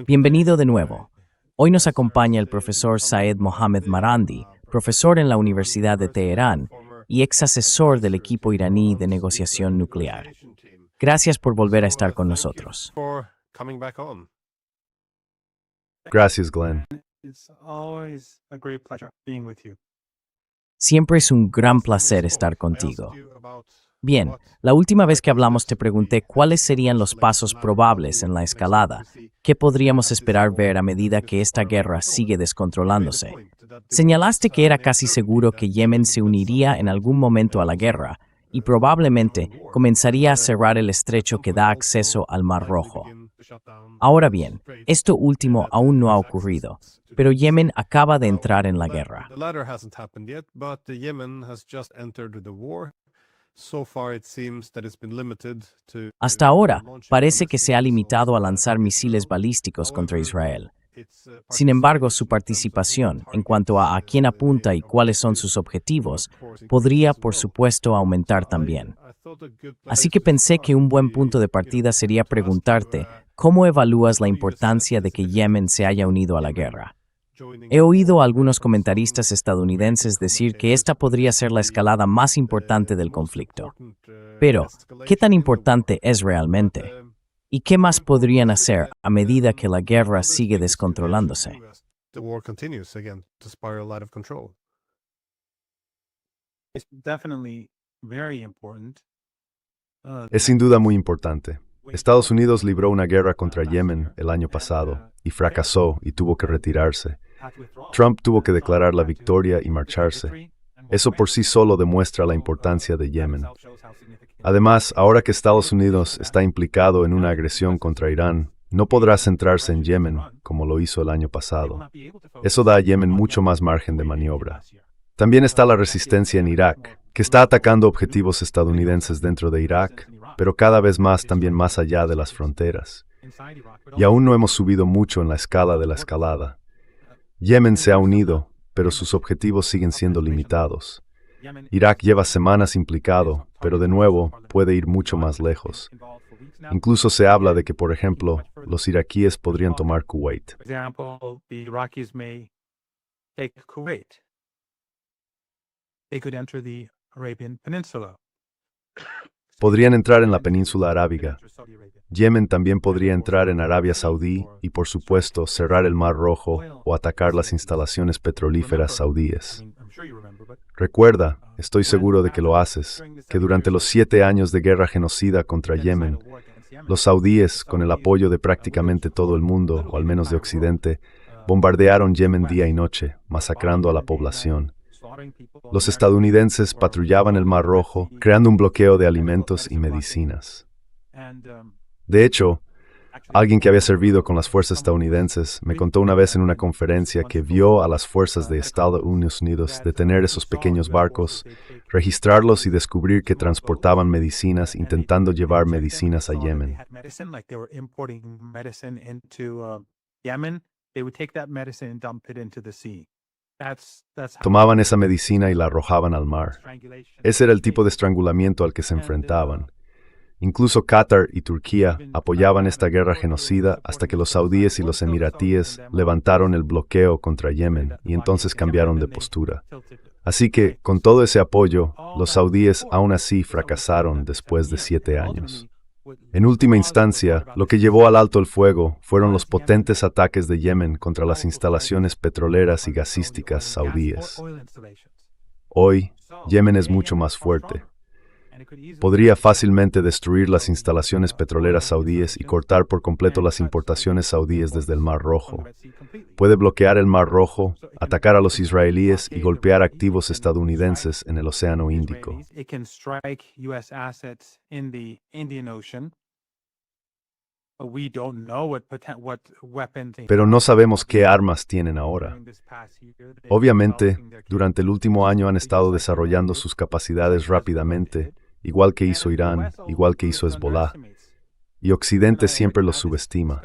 Bienvenido de nuevo. Hoy nos acompaña el profesor Saed Mohammad Marandi, profesor en la Universidad de Teherán y ex asesor del equipo iraní de negociación nuclear. Gracias por volver a estar con nosotros. Gracias, Glenn. Siempre es un gran placer estar contigo. Bien, la última vez que hablamos te pregunté cuáles serían los pasos probables en la escalada, qué podríamos esperar ver a medida que esta guerra sigue descontrolándose. Señalaste que era casi seguro que Yemen se uniría en algún momento a la guerra y probablemente comenzaría a cerrar el estrecho que da acceso al Mar Rojo. Ahora bien, esto último aún no ha ocurrido, pero Yemen acaba de entrar en la guerra. Hasta ahora, parece que se ha limitado a lanzar misiles balísticos contra Israel. Sin embargo, su participación, en cuanto a quién apunta y cuáles son sus objetivos, podría, por supuesto, aumentar también. Así que pensé que un buen punto de partida sería preguntarte cómo evalúas la importancia de que Yemen se haya unido a la guerra. He oído a algunos comentaristas estadounidenses decir que esta podría ser la escalada más importante del conflicto. Pero, ¿qué tan importante es realmente? ¿Y qué más podrían hacer a medida que la guerra sigue descontrolándose? Es sin duda muy importante. Estados Unidos libró una guerra contra Yemen el año pasado y fracasó y tuvo que retirarse. Trump tuvo que declarar la victoria y marcharse. Eso por sí solo demuestra la importancia de Yemen. Además, ahora que Estados Unidos está implicado en una agresión contra Irán, no podrá centrarse en Yemen como lo hizo el año pasado. Eso da a Yemen mucho más margen de maniobra. También está la resistencia en Irak, que está atacando objetivos estadounidenses dentro de Irak, pero cada vez más también más allá de las fronteras. Y aún no hemos subido mucho en la escala de la escalada. Yemen se ha unido, pero sus objetivos siguen siendo limitados. Irak lleva semanas implicado, pero de nuevo puede ir mucho más lejos. Incluso se habla de que, por ejemplo, los iraquíes podrían tomar Kuwait. Podrían entrar en la península arábiga. Yemen también podría entrar en Arabia Saudí y, por supuesto, cerrar el Mar Rojo o atacar las instalaciones petrolíferas saudíes. Recuerda, estoy seguro de que lo haces, que durante los 7 años de guerra genocida contra Yemen, los saudíes, con el apoyo de prácticamente todo el mundo, o al menos de Occidente, bombardearon Yemen día y noche, masacrando a la población. Los estadounidenses patrullaban el Mar Rojo, creando un bloqueo de alimentos y medicinas. De hecho, alguien que había servido con las fuerzas estadounidenses me contó una vez en una conferencia que vio a las fuerzas de Estados Unidos detener esos pequeños barcos, registrarlos y descubrir que transportaban medicinas intentando llevar medicinas a Yemen. Tomaban esa medicina y la arrojaban al mar. Ese era el tipo de estrangulamiento al que se enfrentaban. Incluso Qatar y Turquía apoyaban esta guerra genocida hasta que los saudíes y los emiratíes levantaron el bloqueo contra Yemen y entonces cambiaron de postura. Así que, con todo ese apoyo, los saudíes aún así fracasaron después de 7 años. En última instancia, lo que llevó al alto el fuego fueron los potentes ataques de Yemen contra las instalaciones petroleras y gasísticas saudíes. Hoy, Yemen es mucho más fuerte. Podría fácilmente destruir las instalaciones petroleras saudíes y cortar por completo las importaciones saudíes desde el Mar Rojo. Puede bloquear el Mar Rojo, atacar a los israelíes y golpear activos estadounidenses en el Océano Índico. Pero no sabemos qué armas tienen ahora. Obviamente, durante el último año han estado desarrollando sus capacidades rápidamente, igual que hizo Irán, igual que hizo Hezbollah, y Occidente siempre los subestima.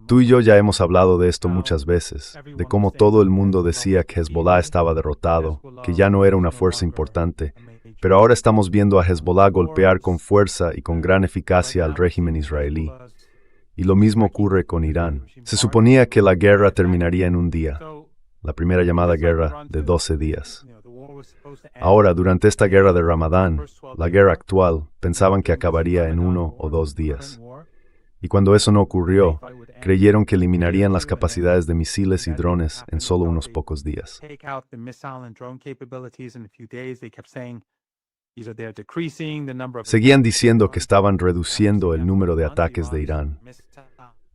Tú y yo ya hemos hablado de esto muchas veces, de cómo todo el mundo decía que Hezbollah estaba derrotado, que ya no era una fuerza importante, pero ahora estamos viendo a Hezbollah golpear con fuerza y con gran eficacia al régimen israelí. Y lo mismo ocurre con Irán. Se suponía que la guerra terminaría en un día, la primera llamada guerra de 12 días. Ahora, durante esta guerra de Ramadán, la guerra actual, pensaban que acabaría en 1 o 2 días. Y cuando eso no ocurrió, creyeron que eliminarían las capacidades de misiles y drones en solo unos pocos días. Seguían diciendo que estaban reduciendo el número de ataques de Irán.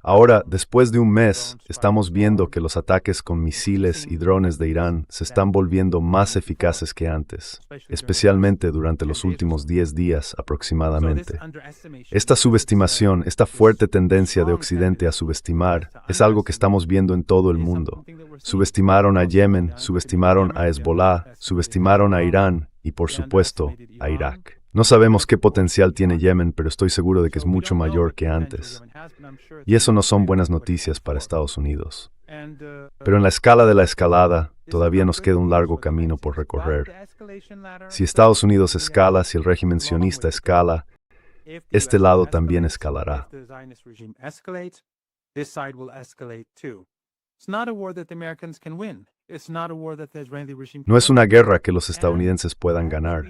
Ahora, después de un mes, estamos viendo que los ataques con misiles y drones de Irán se están volviendo más eficaces que antes, especialmente durante los últimos 10 días aproximadamente. Esta subestimación, esta fuerte tendencia de Occidente a subestimar, es algo que estamos viendo en todo el mundo. Subestimaron a Yemen, subestimaron a Hezbollah, subestimaron a Irán y, por supuesto, a Irak. No sabemos qué potencial tiene Yemen, pero estoy seguro de que es mucho mayor que antes. Y eso no son buenas noticias para Estados Unidos. Pero en la escala de la escalada, todavía nos queda un largo camino por recorrer. Si Estados Unidos escala, si el régimen sionista escala, este lado también escalará. No es una guerra que los estadounidenses puedan ganar.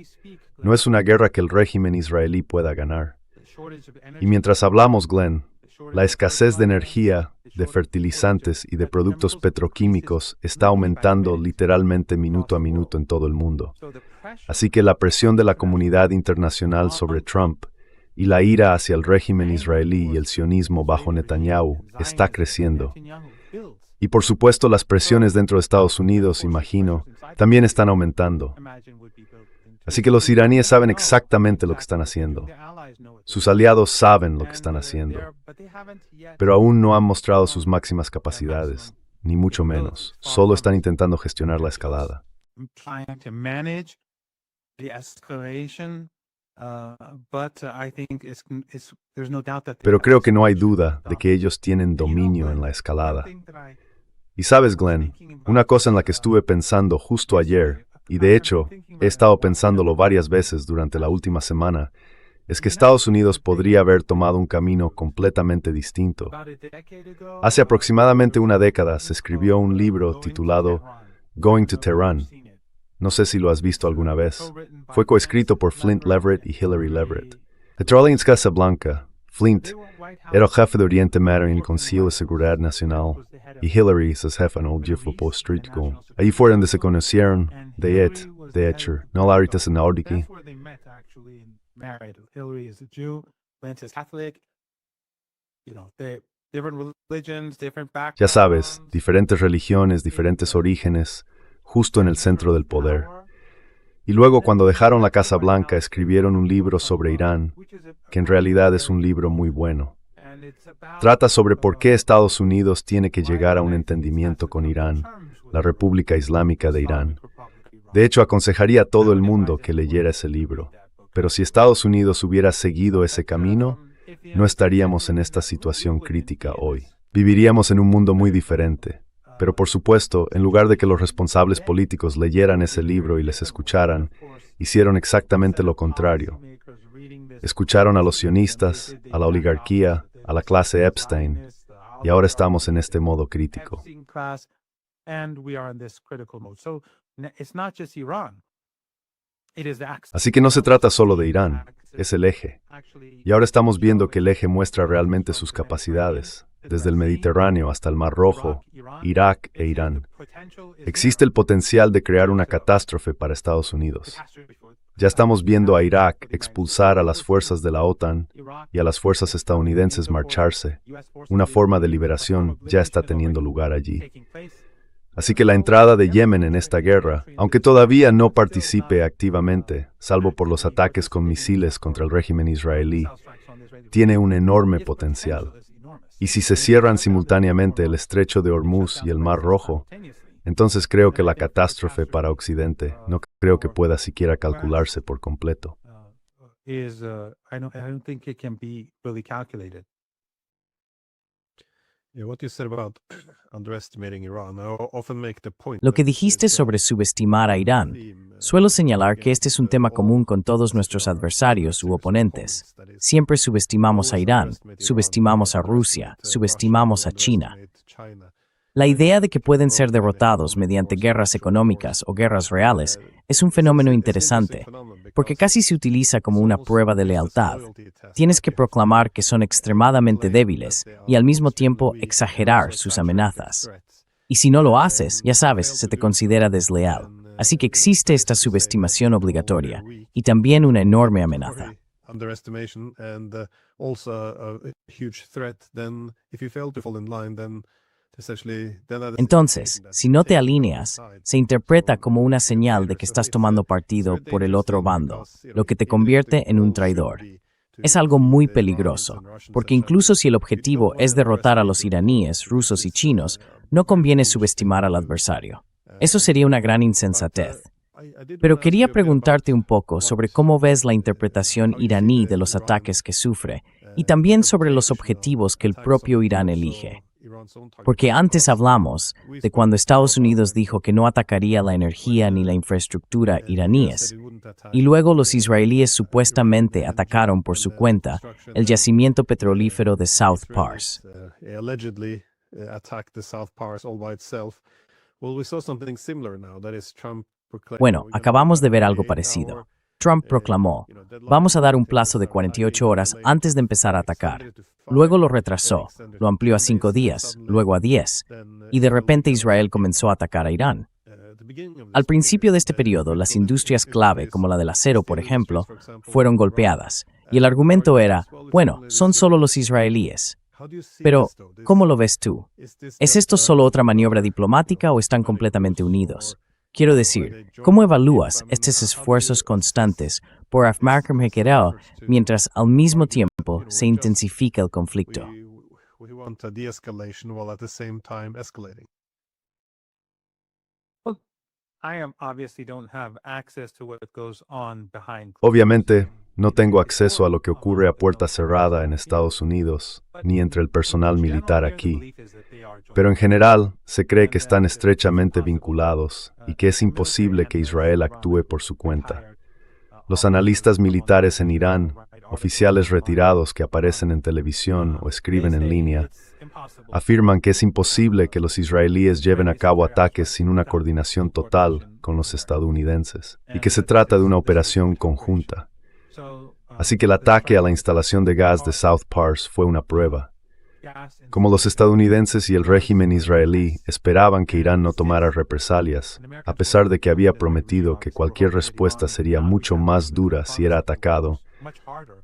No es una guerra que el régimen israelí pueda ganar. Y mientras hablamos, Glenn, la escasez de energía, de fertilizantes y de productos petroquímicos está aumentando literalmente minuto a minuto en todo el mundo. Así que la presión de la comunidad internacional sobre Trump y la ira hacia el régimen israelí y el sionismo bajo Netanyahu está creciendo. Y por supuesto las presiones dentro de Estados Unidos, imagino, también están aumentando. Así que los iraníes saben exactamente lo que están haciendo. Sus aliados saben lo que están haciendo. Pero aún no han mostrado sus máximas capacidades, ni mucho menos. Solo están intentando gestionar la escalada. Pero creo que no hay duda de que ellos tienen dominio en la escalada. Y sabes, Glenn, una cosa en la que estuve pensando justo ayer, y de hecho he estado pensándolo varias veces durante la última semana, es que Estados Unidos podría haber tomado un camino completamente distinto. Hace aproximadamente una década se escribió un libro titulado Going to Tehran. No sé si lo has visto alguna vez. Fue coescrito por Flint Leverett y Hillary Leverett. Petróleo en Casablanca. Flint era el jefe de Oriente Medio en el Consejo de Seguridad Nacional y Hillary es jefa en el jefe político. Allí fue donde se conocieron, de hecho, no la ahorita en Audiki. Ya sabes, diferentes religiones, diferentes orígenes, justo en el centro del poder. Y luego, cuando dejaron la Casa Blanca, escribieron un libro sobre Irán, que en realidad es un libro muy bueno. Trata sobre por qué Estados Unidos tiene que llegar a un entendimiento con Irán, la República Islámica de Irán. De hecho, aconsejaría a todo el mundo que leyera ese libro. Pero si Estados Unidos hubiera seguido ese camino, no estaríamos en esta situación crítica hoy. Viviríamos en un mundo muy diferente. Pero por supuesto, en lugar de que los responsables políticos leyeran ese libro y les escucharan, hicieron exactamente lo contrario. Escucharon a los sionistas, a la oligarquía, a la clase Epstein, y ahora estamos en este modo crítico. Así que no se trata solo de Irán, es el eje. Y ahora estamos viendo que el eje muestra realmente sus capacidades. Desde el Mediterráneo hasta el Mar Rojo, Irak e Irán. Existe el potencial de crear una catástrofe para Estados Unidos. Ya estamos viendo a Irak expulsar a las fuerzas de la OTAN y a las fuerzas estadounidenses marcharse. Una forma de liberación ya está teniendo lugar allí. Así que la entrada de Yemen en esta guerra, aunque todavía no participe activamente, salvo por los ataques con misiles contra el régimen israelí, tiene un enorme potencial. Y si se cierran simultáneamente el estrecho de Hormuz y el Mar Rojo, entonces creo que la catástrofe para Occidente no creo que pueda siquiera calcularse por completo. Lo que dijiste sobre subestimar a Irán, suelo señalar que este es un tema común con todos nuestros adversarios u oponentes. Siempre subestimamos a Irán, subestimamos a Rusia, subestimamos a China. La idea de que pueden ser derrotados mediante guerras económicas o guerras reales es un fenómeno interesante, porque casi se utiliza como una prueba de lealtad. Tienes que proclamar que son extremadamente débiles y al mismo tiempo exagerar sus amenazas. Y si no lo haces, ya sabes, se te considera desleal. Así que existe esta subestimación obligatoria y también una enorme amenaza. Entonces, si no te alineas, se interpreta como una señal de que estás tomando partido por el otro bando, lo que te convierte en un traidor. Es algo muy peligroso, porque incluso si el objetivo es derrotar a los iraníes, rusos y chinos, no conviene subestimar al adversario. Eso sería una gran insensatez. Pero quería preguntarte un poco sobre cómo ves la interpretación iraní de los ataques que sufre y también sobre los objetivos que el propio Irán elige. Porque antes hablamos de cuando Estados Unidos dijo que no atacaría la energía ni la infraestructura iraníes, y luego los israelíes supuestamente atacaron por su cuenta el yacimiento petrolífero de South Pars. Bueno, acabamos de ver algo parecido. Trump proclamó, vamos a dar un plazo de 48 horas antes de empezar a atacar. Luego lo retrasó, lo amplió a 5 días, luego a 10, y de repente Israel comenzó a atacar a Irán. Al principio de este periodo, las industrias clave, como la del acero, por ejemplo, fueron golpeadas, y el argumento era, bueno, son solo los israelíes. Pero, ¿cómo lo ves tú? ¿Es esto solo otra maniobra diplomática o están completamente unidos? Quiero decir, ¿cómo evalúas estos esfuerzos constantes por armar mientras al mismo tiempo se intensifica el conflicto? Obviamente, no tengo acceso a lo que ocurre a puerta cerrada en Estados Unidos, ni entre el personal militar aquí. Pero en general, se cree que están estrechamente vinculados y que es imposible que Israel actúe por su cuenta. Los analistas militares en Irán, oficiales retirados que aparecen en televisión o escriben en línea, afirman que es imposible que los israelíes lleven a cabo ataques sin una coordinación total con los estadounidenses, y que se trata de una operación conjunta. Así que el ataque a la instalación de gas de South Pars fue una prueba. Como los estadounidenses y el régimen israelí esperaban que Irán no tomara represalias, a pesar de que había prometido que cualquier respuesta sería mucho más dura si era atacado,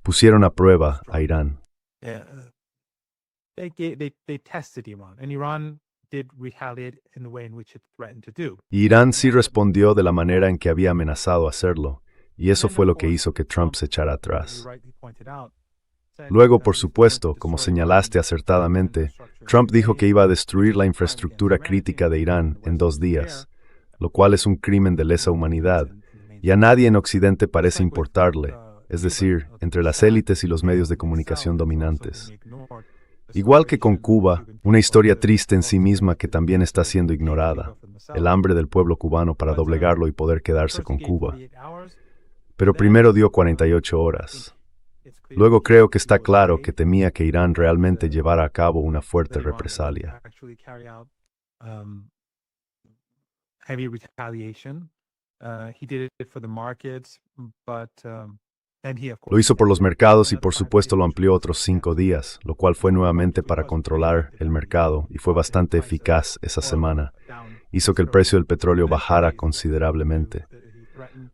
pusieron a prueba a Irán. Y Irán sí respondió de la manera en que había amenazado hacerlo, y eso fue lo que hizo que Trump se echara atrás. Luego, por supuesto, como señalaste acertadamente, Trump dijo que iba a destruir la infraestructura crítica de Irán en 2 días, lo cual es un crimen de lesa humanidad, y a nadie en Occidente parece importarle, es decir, entre las élites y los medios de comunicación dominantes. Igual que con Cuba, una historia triste en sí misma que también está siendo ignorada, el hambre del pueblo cubano para doblegarlo y poder quedarse con Cuba. Pero primero dio 48 horas. Luego creo que está claro que temía que Irán realmente llevara a cabo una fuerte represalia. Lo hizo por los mercados y por supuesto lo amplió otros 5 días, lo cual fue nuevamente para controlar el mercado y fue bastante eficaz esa semana. Hizo que el precio del petróleo bajara considerablemente.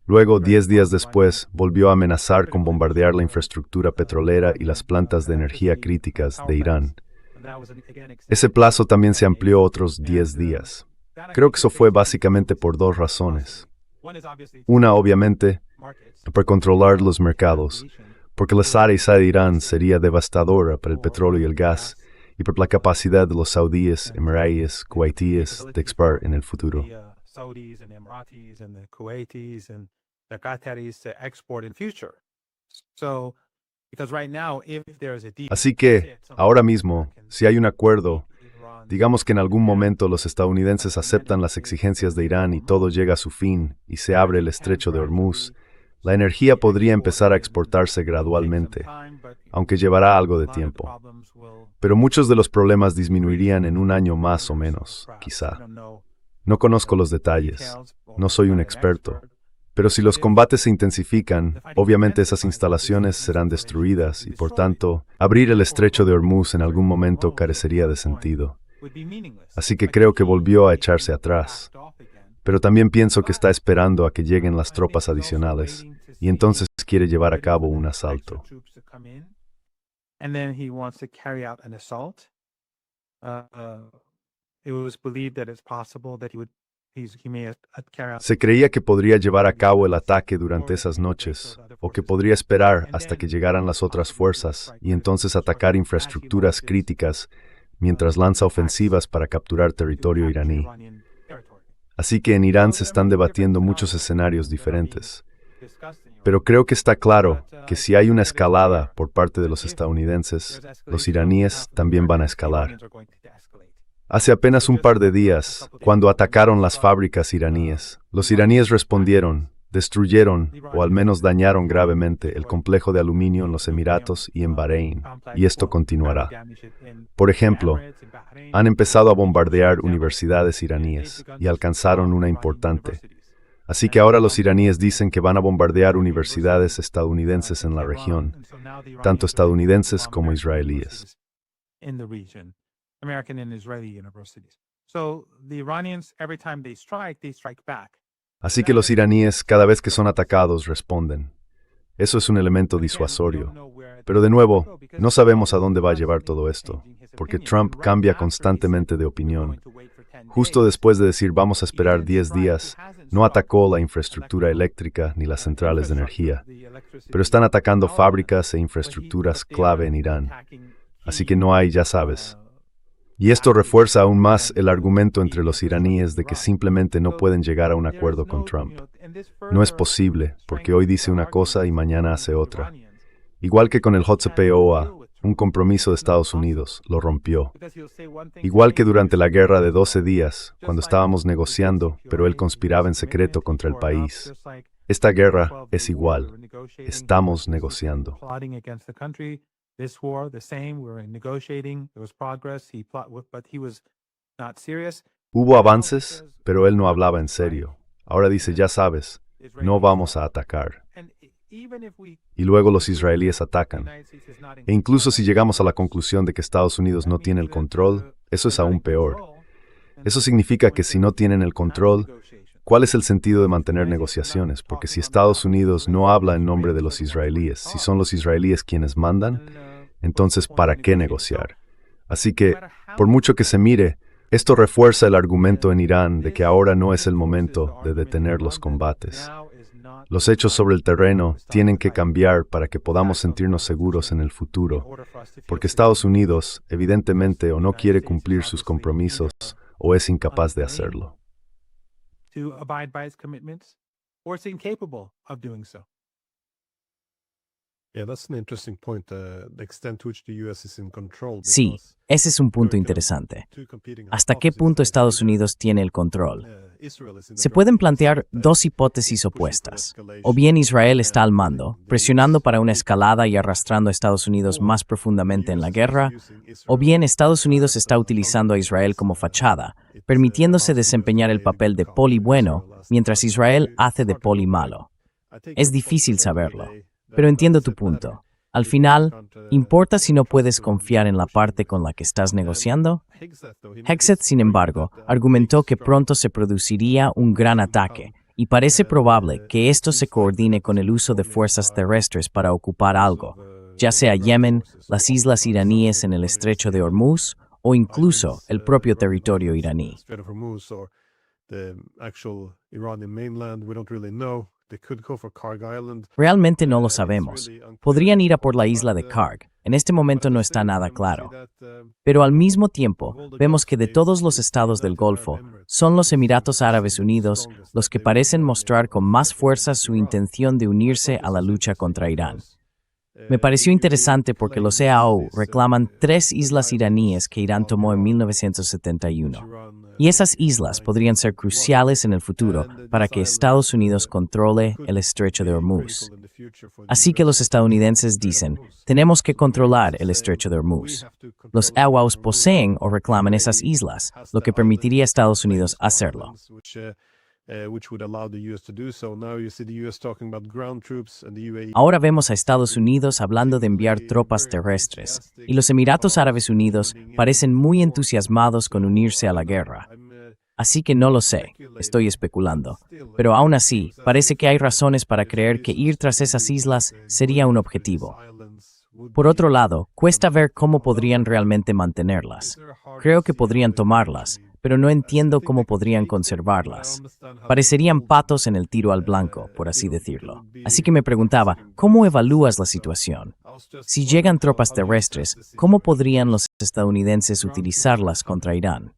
Luego, 10 días después, volvió a amenazar con bombardear la infraestructura petrolera y las plantas de energía críticas de Irán. Ese plazo también se amplió otros 10 días. Creo que eso fue básicamente por 2 razones. Una, obviamente, para controlar los mercados, porque la zarisa de Irán sería devastadora para el petróleo y el gas, y por la capacidad de los saudíes, emiratíes, kuwaitíes de export en el futuro. Así que, ahora mismo, si hay un acuerdo Digamos que en algún momento los estadounidenses aceptan las exigencias de Irán y todo llega a su fin y se abre el estrecho de Hormuz. La energía podría empezar a exportarse gradualmente, aunque llevará algo de tiempo. Pero muchos de los problemas disminuirían en un año más o menos, quizá. No conozco los detalles, no soy un experto. Pero si los combates se intensifican, obviamente esas instalaciones serán destruidas y, por tanto, abrir el estrecho de Hormuz en algún momento carecería de sentido. Así que creo que volvió a echarse atrás. Pero también pienso que está esperando a que lleguen las tropas adicionales y entonces quiere llevar a cabo un asalto. Se creía que podría llevar a cabo el ataque durante esas noches, o que podría esperar hasta que llegaran las otras fuerzas y entonces atacar infraestructuras críticas mientras lanza ofensivas para capturar territorio iraní. Así que en Irán se están debatiendo muchos escenarios diferentes. Pero creo que está claro que si hay una escalada por parte de los estadounidenses, los iraníes también van a escalar. Hace apenas un par de días, cuando atacaron las fábricas iraníes, los iraníes respondieron, destruyeron o al menos dañaron gravemente el complejo de aluminio en los Emiratos y en Bahrein, y esto continuará. Por ejemplo, han empezado a bombardear universidades iraníes y alcanzaron una importante. Así que ahora los iraníes dicen que van a bombardear universidades estadounidenses en la región, tanto estadounidenses como israelíes. Así que los iraníes, cada vez que son atacados, responden. Eso es un elemento disuasorio. Pero de nuevo, no sabemos a dónde va a llevar todo esto, porque Trump cambia constantemente de opinión. Justo después de decir vamos a esperar 10 días, no atacó la infraestructura eléctrica ni las centrales de energía, pero están atacando fábricas e infraestructuras clave en Irán. Así que no hay, ya sabes. Y esto refuerza aún más el argumento entre los iraníes de que simplemente no pueden llegar a un acuerdo con Trump. No es posible, porque hoy dice una cosa y mañana hace otra. Igual que con el JCPOA, un compromiso de Estados Unidos, lo rompió. Igual que durante la guerra de 12 días, cuando estábamos negociando, pero él conspiraba en secreto contra el país. Esta guerra es igual. Estamos negociando. Hubo avances, pero él no hablaba en serio. Ahora dice, ya sabes, no vamos a atacar. Y luego los israelíes atacan. E incluso si llegamos a la conclusión de que Estados Unidos no tiene el control, eso es aún peor. Eso significa que si no tienen el control, ¿cuál es el sentido de mantener negociaciones? Porque si Estados Unidos no habla en nombre de los israelíes, si son los israelíes quienes mandan, entonces ¿para qué negociar? Así que, por mucho que se mire, esto refuerza el argumento en Irán de que ahora no es el momento de detener los combates. Los hechos sobre el terreno tienen que cambiar para que podamos sentirnos seguros en el futuro, porque Estados Unidos, evidentemente, o no quiere cumplir sus compromisos, o es incapaz de hacerlo. Sí, ese es un punto interesante. ¿Hasta qué punto Estados Unidos tiene el control? Se pueden plantear dos hipótesis opuestas. O bien Israel está al mando, presionando para una escalada y arrastrando a Estados Unidos más profundamente en la guerra, o bien Estados Unidos está utilizando a Israel como fachada, permitiéndose desempeñar el papel de poli bueno, mientras Israel hace de poli malo. Es difícil saberlo, pero entiendo tu punto. Al final, ¿importa si no puedes confiar en la parte con la que estás negociando? Hegseth, sin embargo, argumentó que pronto se produciría un gran ataque, y parece probable que esto se coordine con el uso de fuerzas terrestres para ocupar algo, ya sea Yemen, las islas iraníes en el estrecho de Hormuz, o incluso el propio territorio iraní. Realmente no lo sabemos. Podrían ir a por la isla de Karg. En este momento no está nada claro. Pero al mismo tiempo, vemos que de todos los estados del Golfo, son los Emiratos Árabes Unidos los que parecen mostrar con más fuerza su intención de unirse a la lucha contra Irán. Me pareció interesante porque los EAO reclaman 3 islas iraníes que Irán tomó en 1971. Y esas islas podrían ser cruciales en el futuro para que Estados Unidos controle el estrecho de Hormuz. Así que los estadounidenses dicen, tenemos que controlar el estrecho de Hormuz. Los EAOs poseen o reclaman esas islas, lo que permitiría a Estados Unidos hacerlo. Ahora vemos a Estados Unidos hablando de enviar tropas terrestres, y los Emiratos Árabes Unidos parecen muy entusiasmados con unirse a la guerra. Así que no lo sé, estoy especulando, pero aún así, parece que hay razones para creer que ir tras esas islas sería un objetivo. Por otro lado, cuesta ver cómo podrían realmente mantenerlas. Creo que podrían tomarlas, pero no entiendo cómo podrían conservarlas. Parecerían patos en el tiro al blanco, por así decirlo. Así que me preguntaba, ¿cómo evalúas la situación? Si llegan tropas terrestres, ¿cómo podrían los estadounidenses utilizarlas contra Irán?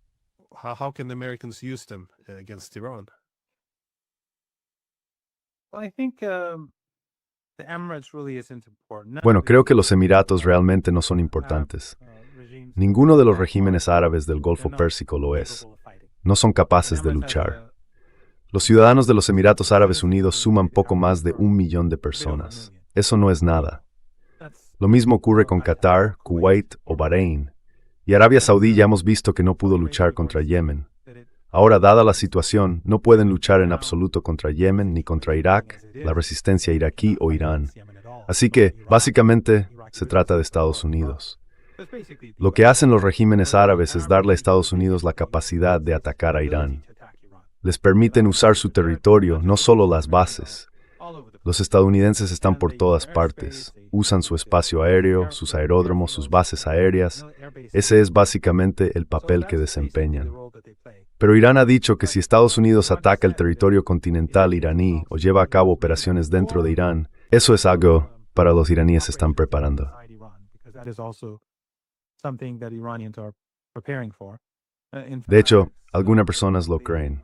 How can the Americans use them against Iran? Bueno, creo que los Emiratos realmente no son importantes. Ninguno de los regímenes árabes del Golfo Pérsico lo es. No son capaces de luchar. Los ciudadanos de los Emiratos Árabes Unidos suman poco más de 1 millón de personas. Eso no es nada. Lo mismo ocurre con Qatar, Kuwait o Bahrein. Y Arabia Saudí ya hemos visto que no pudo luchar contra Yemen. Ahora, dada la situación, no pueden luchar en absoluto contra Yemen ni contra Irak, la resistencia iraquí o Irán. Así que, básicamente, se trata de Estados Unidos. Lo que hacen los regímenes árabes es darle a Estados Unidos la capacidad de atacar a Irán. Les permiten usar su territorio, no solo las bases. Los estadounidenses están por todas partes. Usan su espacio aéreo, sus aeródromos, sus bases aéreas. Ese es básicamente el papel que desempeñan. Pero Irán ha dicho que si Estados Unidos ataca el territorio continental iraní o lleva a cabo operaciones dentro de Irán, eso es algo para los iraníes se están preparando. De hecho, algunas personas lo creen.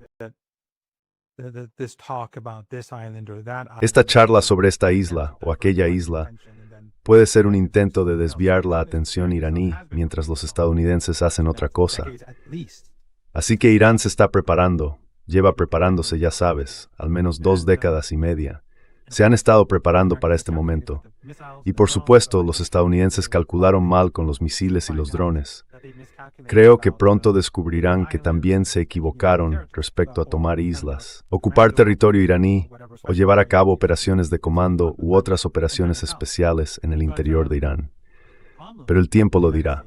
Esta charla sobre esta isla o aquella isla puede ser un intento de desviar la atención iraní mientras los estadounidenses hacen otra cosa. Así que Irán se está preparando, lleva preparándose, ya sabes, al menos 2 décadas y media. Se han estado preparando para este momento. Y por supuesto, los estadounidenses calcularon mal con los misiles y los drones. Creo que pronto descubrirán que también se equivocaron respecto a tomar islas, ocupar territorio iraní o llevar a cabo operaciones de comando u otras operaciones especiales en el interior de Irán. Pero el tiempo lo dirá.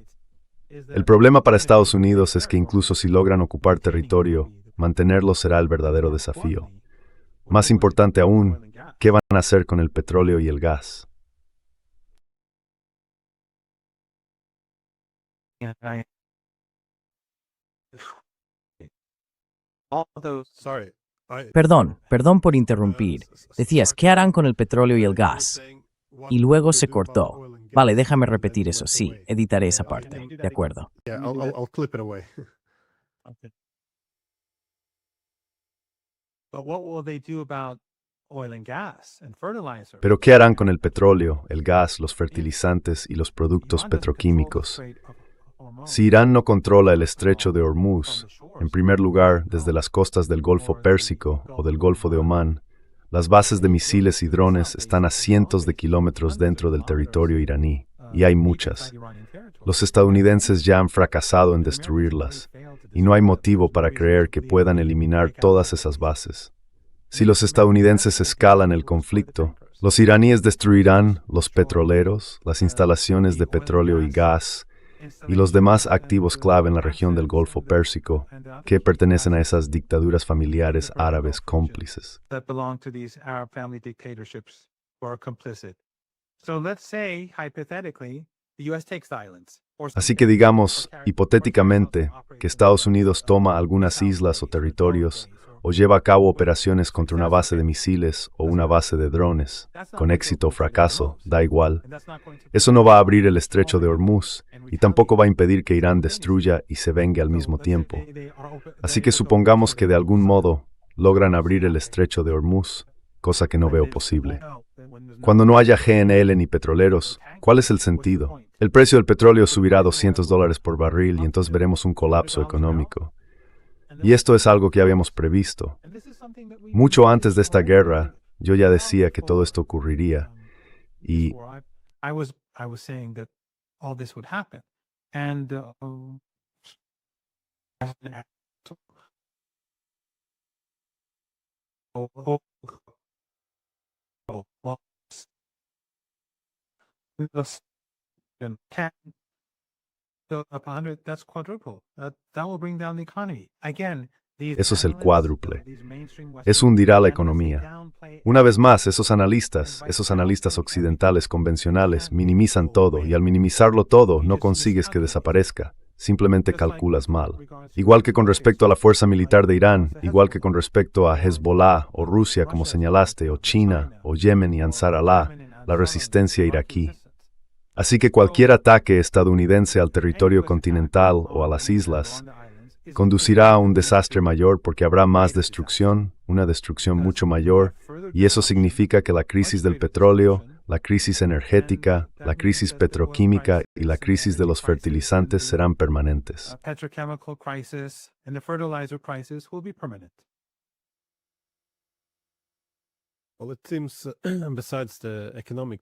El problema para Estados Unidos es que incluso si logran ocupar territorio, mantenerlo será el verdadero desafío. Más importante aún, ¿qué van a hacer con el petróleo y el gas? Perdón por interrumpir. Decías, ¿qué harán con el petróleo y el gas? Y luego se cortó. Vale, déjame repetir eso. Sí, editaré esa parte. De acuerdo. I'll clip it away. Pero ¿qué harán con el petróleo, el gas, los fertilizantes y los productos petroquímicos? Si Irán no controla el estrecho de Hormuz, en primer lugar, desde las costas del Golfo Pérsico o del Golfo de Omán, las bases de misiles y drones están a cientos de kilómetros dentro del territorio iraní, y hay muchas. Los estadounidenses ya han fracasado en destruirlas, y no hay motivo para creer que puedan eliminar todas esas bases. Si los estadounidenses escalan el conflicto, los iraníes destruirán los petroleros, las instalaciones de petróleo y gas, y los demás activos clave en la región del Golfo Pérsico, que pertenecen a esas dictaduras familiares árabes cómplices. Así que digamos, hipotéticamente, que Estados Unidos toma algunas islas o territorios, o lleva a cabo operaciones contra una base de misiles o una base de drones, con éxito o fracaso, da igual. Eso no va a abrir el estrecho de Hormuz, y tampoco va a impedir que Irán destruya y se vengue al mismo tiempo. Así que supongamos que de algún modo logran abrir el estrecho de Hormuz, cosa que no veo posible. Cuando no haya GNL ni petroleros, ¿cuál es el sentido? El precio del petróleo subirá a $200 por barril y entonces veremos un colapso económico. Y esto es algo que habíamos previsto. Mucho antes de esta guerra, yo ya decía que todo esto ocurriría. Y I was saying that all this would happen. And oh, oh, well, that's 10 to up 100, that's quadruple. That will bring down the economy. Again, eso es el cuádruple. Eso hundirá la economía. Una vez más, esos analistas occidentales convencionales, minimizan todo y al minimizarlo todo no consigues que desaparezca. Simplemente calculas mal. Igual que con respecto a la fuerza militar de Irán, igual que con respecto a Hezbollah o Rusia, como señalaste, o China, o Yemen y Ansar Allah, la resistencia iraquí. Así que cualquier ataque estadounidense al territorio continental o a las islas conducirá a un desastre mayor porque habrá más destrucción, una destrucción mucho mayor, y eso significa que la crisis del petróleo, la crisis energética, la crisis petroquímica y la crisis de los fertilizantes serán permanentes.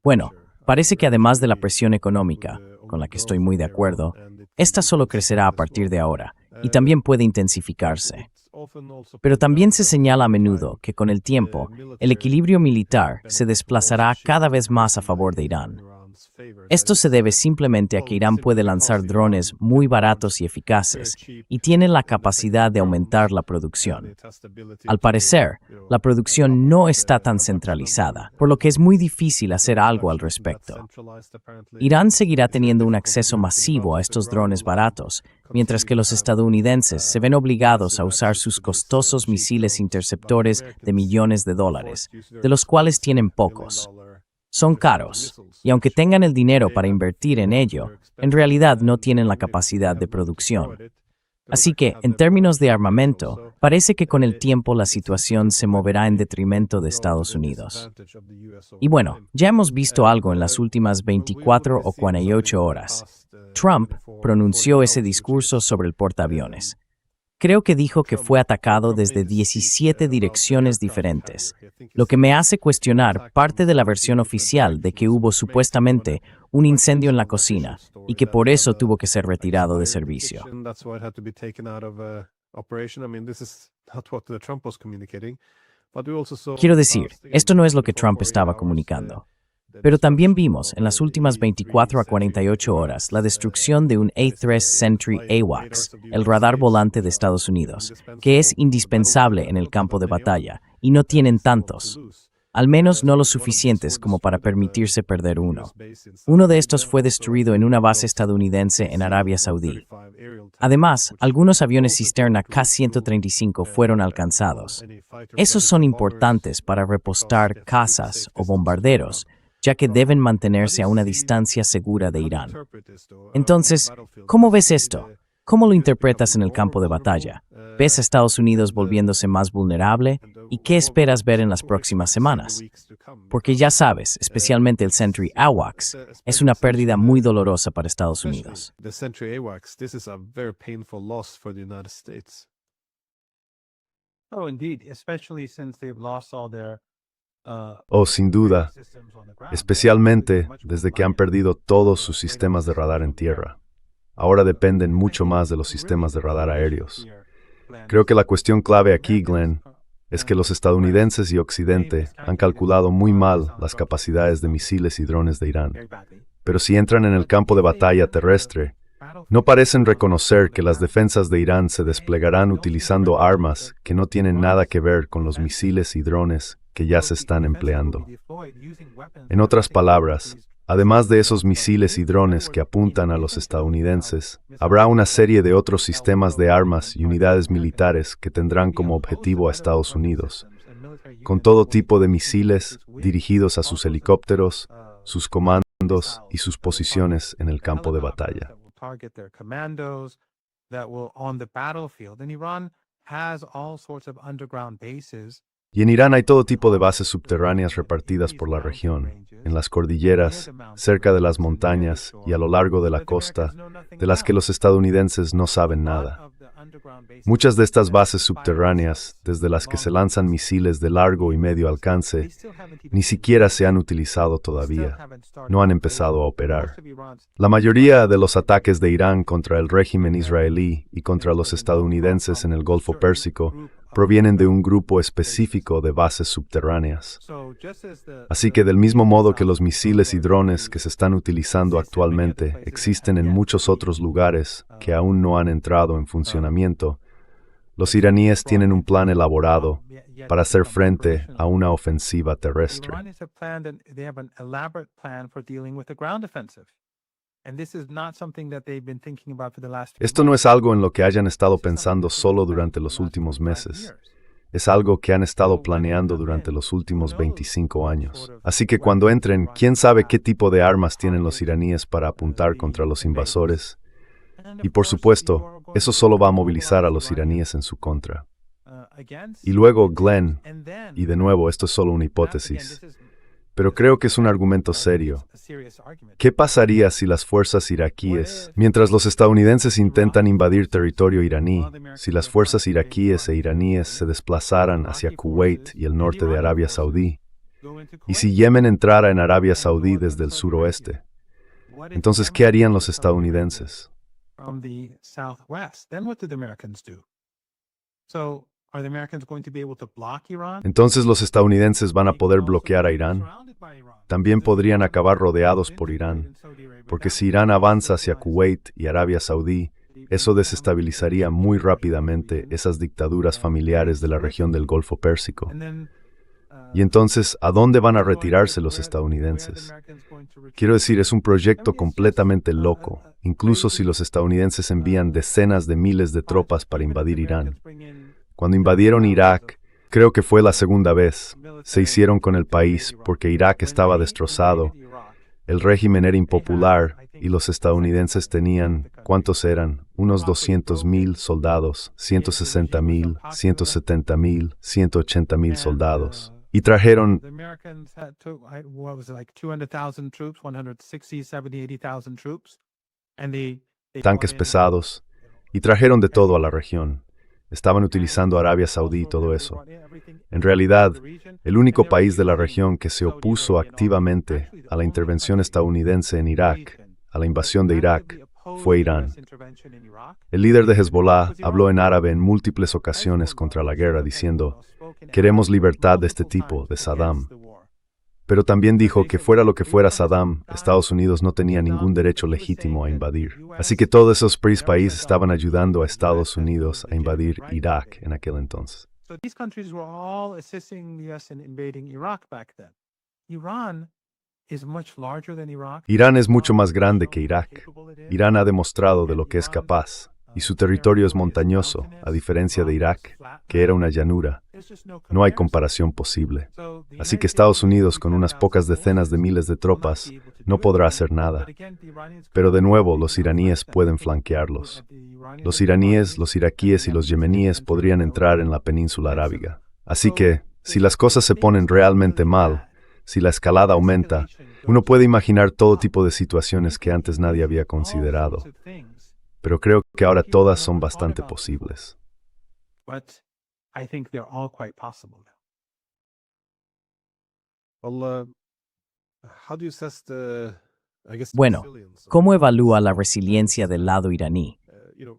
Bueno, parece que además de la presión económica, con la que estoy muy de acuerdo, esta solo crecerá a partir de ahora y también puede intensificarse. Pero también se señala a menudo que con el tiempo, el equilibrio militar se desplazará cada vez más a favor de Irán. Esto se debe simplemente a que Irán puede lanzar drones muy baratos y eficaces y tiene la capacidad de aumentar la producción. Al parecer, la producción no está tan centralizada, por lo que es muy difícil hacer algo al respecto. Irán seguirá teniendo un acceso masivo a estos drones baratos, mientras que los estadounidenses se ven obligados a usar sus costosos misiles interceptores de millones de dólares, de los cuales tienen pocos. Son caros, y aunque tengan el dinero para invertir en ello, en realidad no tienen la capacidad de producción. Así que, en términos de armamento, parece que con el tiempo la situación se moverá en detrimento de Estados Unidos. Y bueno, ya hemos visto algo en las últimas 24 o 48 horas. Trump pronunció ese discurso sobre el portaaviones. Creo que dijo que fue atacado desde 17 direcciones diferentes, lo que me hace cuestionar parte de la versión oficial de que hubo supuestamente un incendio en la cocina y que por eso tuvo que ser retirado de servicio. Quiero decir, esto no es lo que Trump estaba comunicando. Pero también vimos en las últimas 24 a 48 horas la destrucción de un A3 Sentry AWACS, el radar volante de Estados Unidos, que es indispensable en el campo de batalla, y no tienen tantos. Al menos no lo suficientes como para permitirse perder uno. Uno de estos fue destruido en una base estadounidense en Arabia Saudí. Además, algunos aviones cisterna K-135 fueron alcanzados. Esos son importantes para repostar cazas o bombarderos, ya que deben mantenerse a una distancia segura de Irán. Entonces, ¿cómo ves esto? ¿Cómo lo interpretas en el campo de batalla? ¿Ves a Estados Unidos volviéndose más vulnerable? ¿Y qué esperas ver en las próximas semanas? Porque ya sabes, especialmente el Sentry AWACS, es una pérdida muy dolorosa para Estados Unidos. Oh, indeed, especially since they've lost all their Oh, sin duda, especialmente desde que han perdido todos sus sistemas de radar en tierra. Ahora dependen mucho más de los sistemas de radar aéreos. Creo que la cuestión clave aquí, Glenn, es que los estadounidenses y Occidente han calculado muy mal las capacidades de misiles y drones de Irán. Pero si entran en el campo de batalla terrestre, no parecen reconocer que las defensas de Irán se desplegarán utilizando armas que no tienen nada que ver con los misiles y drones que ya se están empleando. En otras palabras, además de esos misiles y drones que apuntan a los estadounidenses, habrá una serie de otros sistemas de armas y unidades militares que tendrán como objetivo a Estados Unidos, con todo tipo de misiles dirigidos a sus helicópteros, sus comandos y sus posiciones en el campo de batalla. Y en Irán hay todo tipo de bases subterráneas repartidas por la región, en las cordilleras, cerca de las montañas y a lo largo de la costa, de las que los estadounidenses no saben nada. Muchas de estas bases subterráneas, desde las que se lanzan misiles de largo y medio alcance, ni siquiera se han utilizado todavía. No han empezado a operar. La mayoría de los ataques de Irán contra el régimen israelí y contra los estadounidenses en el Golfo Pérsico provienen de un grupo específico de bases subterráneas. Así que del mismo modo que los misiles y drones que se están utilizando actualmente existen en muchos otros lugares que aún no han entrado en funcionamiento, los iraníes tienen un plan elaborado para hacer frente a una ofensiva terrestre. Esto no es algo en lo que hayan estado pensando solo durante los últimos meses. Es algo que han estado planeando durante los últimos 25 años. Así que cuando entren, ¿quién sabe qué tipo de armas tienen los iraníes para apuntar contra los invasores? Y por supuesto, eso solo va a movilizar a los iraníes en su contra. Y luego Glenn, y de nuevo esto es solo una hipótesis, pero creo que es un argumento serio. ¿Qué pasaría si las fuerzas iraquíes, mientras los estadounidenses intentan invadir territorio iraní, si las fuerzas iraquíes e iraníes se desplazaran hacia Kuwait y el norte de Arabia Saudí? ¿Y si Yemen entrara en Arabia Saudí desde el suroeste? Entonces, ¿qué harían los estadounidenses? Entonces los estadounidenses van a poder bloquear a Irán. También podrían acabar rodeados por Irán, porque si Irán avanza hacia Kuwait y Arabia Saudí, eso desestabilizaría muy rápidamente esas dictaduras familiares de la región del Golfo Pérsico. Y entonces, ¿a dónde van a retirarse los estadounidenses? Quiero decir, es un proyecto completamente loco, incluso si los estadounidenses envían decenas de miles de tropas para invadir Irán. Cuando invadieron Irak, creo que fue la segunda vez, se hicieron con el país porque Irak estaba destrozado, el régimen era impopular y los estadounidenses tenían, ¿cuántos eran? Unos 200,000 soldados, 160,000, 170,000, 180,000 soldados. Y trajeron tanques pesados y trajeron de todo a la región. Estaban utilizando Arabia Saudí y todo eso. En realidad, el único país de la región que se opuso activamente a la intervención estadounidense en Irak, a la invasión de Irak, fue Irán. El líder de Hezbollah habló en árabe en múltiples ocasiones contra la guerra diciendo, queremos libertad de este tipo, de Saddam. Pero también dijo que fuera lo que fuera Saddam, Estados Unidos no tenía ningún derecho legítimo a invadir. Así que todos esos países estaban ayudando a Estados Unidos a invadir Irak en aquel entonces. Irán es mucho más grande que Irak. Irán ha demostrado de lo que es capaz, y su territorio es montañoso, a diferencia de Irak, que era una llanura. No hay comparación posible. Así que Estados Unidos, con unas pocas decenas de miles de tropas, no podrá hacer nada. Pero de nuevo, los iraníes pueden flanquearlos. Los iraníes, los iraquíes y los yemeníes podrían entrar en la península arábiga. Así que, si las cosas se ponen realmente mal, si la escalada aumenta, uno puede imaginar todo tipo de situaciones que antes nadie había considerado. Pero creo que ahora todas son bastante posibles. Bueno, ¿cómo evalúa la resiliencia del lado iraní?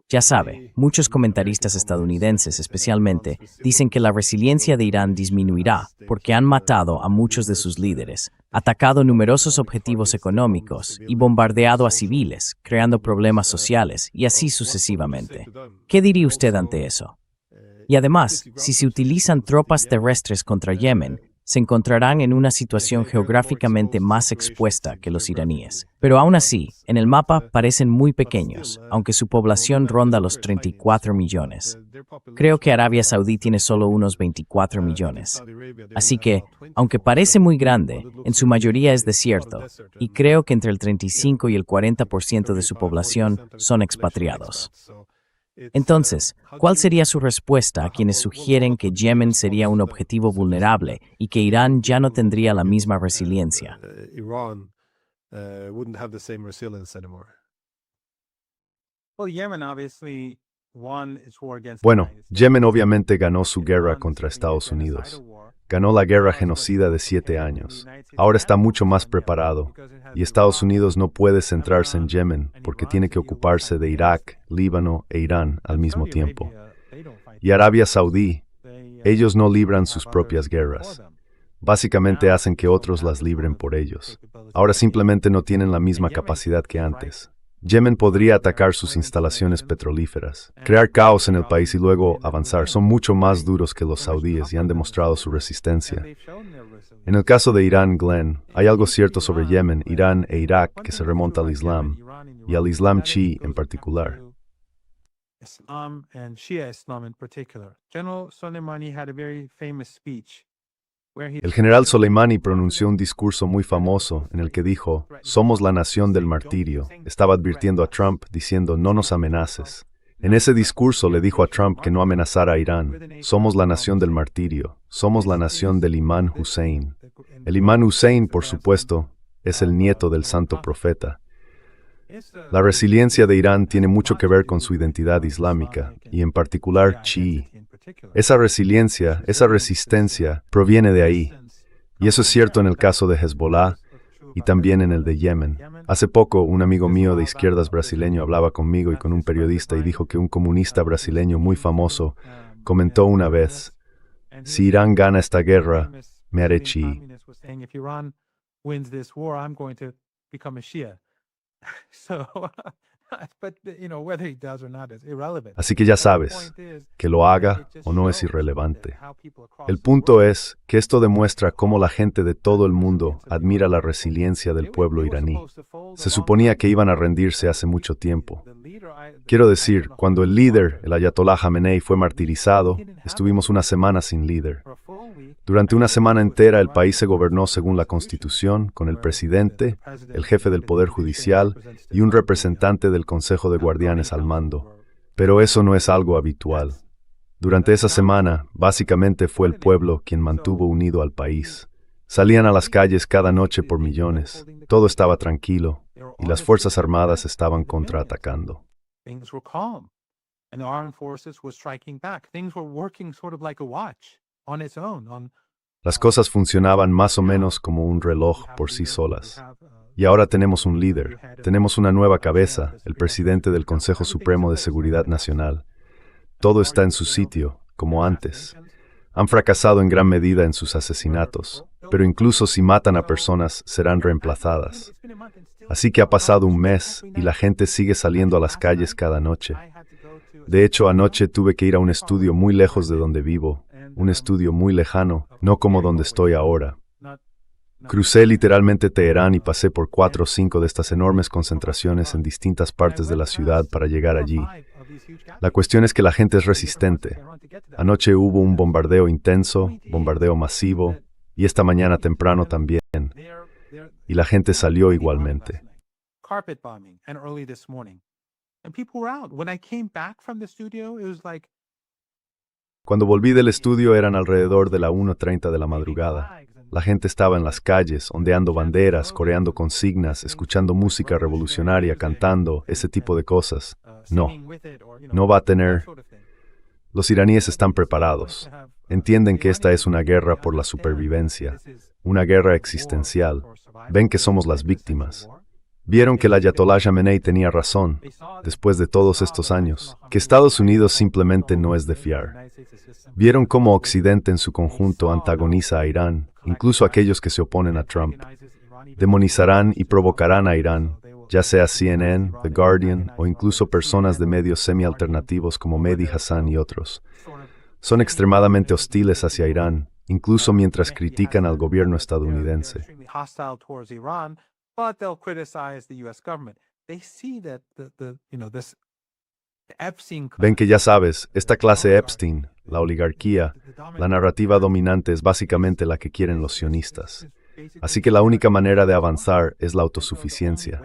Ya sabe, muchos comentaristas estadounidenses especialmente dicen que la resiliencia de Irán disminuirá porque han matado a muchos de sus líderes, atacado numerosos objetivos económicos y bombardeado a civiles, creando problemas sociales y así sucesivamente. ¿Qué diría usted ante eso? Y además, si se utilizan tropas terrestres contra Yemen, se encontrarán en una situación geográficamente más expuesta que los iraníes. Pero aún así, en el mapa parecen muy pequeños, aunque su población ronda los 34 millones. Creo que Arabia Saudí tiene solo unos 24 millones. Así que, aunque parece muy grande, en su mayoría es desierto, y creo que entre el 35 y el 40% de su población son expatriados. Entonces, ¿cuál sería su respuesta a quienes sugieren que Yemen sería un objetivo vulnerable y que Irán ya no tendría la misma resiliencia? Iran wouldn't have the same resilience anymore. Well, Yemen obviously won its war against the Bueno, United States. Yemen obviamente ganó su guerra contra Estados Unidos. Ganó la guerra genocida de 7 años. Ahora está mucho más preparado, y Estados Unidos no puede centrarse en Yemen porque tiene que ocuparse de Irak, Líbano e Irán al mismo tiempo. Y Arabia Saudí, ellos no libran sus propias guerras. Básicamente hacen que otros las libren por ellos. Ahora simplemente no tienen la misma capacidad que antes. Yemen podría atacar sus instalaciones petrolíferas, crear caos en el país y luego avanzar. Son mucho más duros que los saudíes y han demostrado su resistencia. En el caso de Irán, Glenn, hay algo cierto sobre Yemen, Irán e Irak que se remonta al Islam, y al Islam chií en particular. Islam and Shia Islam in particular. General Soleimani had a very famous speech where he El general Soleimani pronunció un discurso muy famoso en el que dijo, somos la nación del martirio. Estaba advirtiendo a Trump diciendo, no nos amenaces. En ese discurso le dijo a Trump que no amenazara a Irán. Somos la nación del martirio. Somos la nación del Imán Hussein. El Imán Hussein, por supuesto, es el nieto del santo profeta. La resiliencia de Irán tiene mucho que ver con su identidad islámica, y en particular chií. Esa resiliencia, esa resistencia, proviene de ahí. Y eso es cierto en el caso de Hezbollah y también en el de Yemen. Hace poco, un amigo mío de izquierdas brasileño hablaba conmigo y con un periodista y dijo que un comunista brasileño muy famoso comentó una vez, si Irán gana esta guerra, me haré chií. If Iran wins this war, I'm going to become a Shia. So, but whether he does or not is irrelevant. Así que ya sabes, que lo haga o no es irrelevante. El punto es que esto demuestra cómo la gente de todo el mundo admira la resiliencia del pueblo iraní. Se suponía que iban a rendirse hace mucho tiempo. Quiero decir, cuando el líder, el Ayatollah Jamenei, fue martirizado, estuvimos una semana sin líder. Durante una semana entera el país se gobernó según la Constitución, con el presidente, el jefe del Poder Judicial y un representante del Consejo de Guardianes al mando. Pero eso no es algo habitual. Durante esa semana, básicamente fue el pueblo quien mantuvo unido al país. Salían a las calles cada noche por millones, todo estaba tranquilo y las Fuerzas Armadas estaban contraatacando. Things were calm, and the armed forces were striking back. Things were working sort of like a watch on its own. Las cosas funcionaban más o menos como un reloj por sí solas. Y ahora tenemos un líder, tenemos una nueva cabeza, el presidente del Consejo Supremo de Seguridad Nacional. Todo está en su sitio, como antes. Han fracasado en gran medida en sus asesinatos, pero incluso si matan a personas, serán reemplazadas. Así que ha pasado un mes y la gente sigue saliendo a las calles cada noche. De hecho, anoche tuve que ir a un estudio muy lejos de donde vivo, un estudio muy lejano, no como donde estoy ahora. Crucé literalmente Teherán y pasé por 4 o 5 de estas enormes concentraciones en distintas partes de la ciudad para llegar allí. La cuestión es que la gente es resistente. Anoche hubo un bombardeo intenso, bombardeo masivo, y esta mañana temprano también. Y la gente salió igualmente. Carpet bombing and early this morning. And people were out. When I came back from the studio, it was like Cuando volví del estudio eran alrededor de la 1:30 de la madrugada. La gente estaba en las calles, ondeando banderas, coreando consignas, escuchando música revolucionaria, cantando, ese tipo de cosas. No va a tener. Los iraníes están preparados. Entienden que esta es una guerra por la supervivencia, una guerra existencial. Ven que somos las víctimas. Vieron que el Ayatollah Jamenei tenía razón, después de todos estos años, que Estados Unidos simplemente no es de fiar. Vieron cómo Occidente en su conjunto antagoniza a Irán, incluso aquellos que se oponen a Trump. Demonizarán y provocarán a Irán, ya sea CNN, The Guardian o incluso personas de medios semi-alternativos como Mehdi Hassan y otros. Son extremadamente hostiles hacia Irán, incluso mientras critican al gobierno estadounidense. But they'll criticize the U.S. government. They see that this Epstein. Ven que ya sabes, esta clase Epstein, la oligarquía, la narrativa dominante es básicamente la que quieren los sionistas. Así que la única manera de avanzar es la autosuficiencia.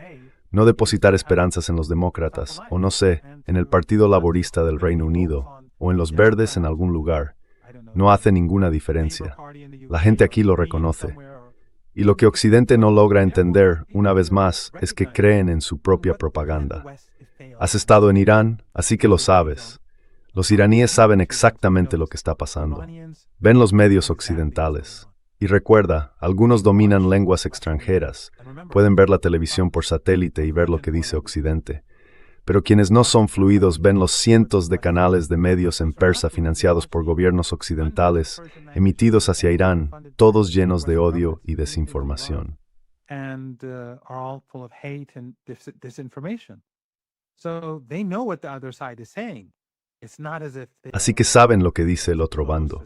No depositar esperanzas en los demócratas, o no sé, en el Partido Laborista del Reino Unido o en los Verdes en algún lugar, no hace ninguna diferencia. La gente aquí lo reconoce. Y lo que Occidente no logra entender, una vez más, es que creen en su propia propaganda. Has estado en Irán, así que lo sabes. Los iraníes saben exactamente lo que está pasando. Ven los medios occidentales. Y recuerda, algunos dominan lenguas extranjeras. Pueden ver la televisión por satélite y ver lo que dice Occidente. Pero quienes no son fluidos ven los cientos de canales de medios en persa financiados por gobiernos occidentales, emitidos hacia Irán, todos llenos de odio y desinformación. Así que saben lo que dice el otro bando.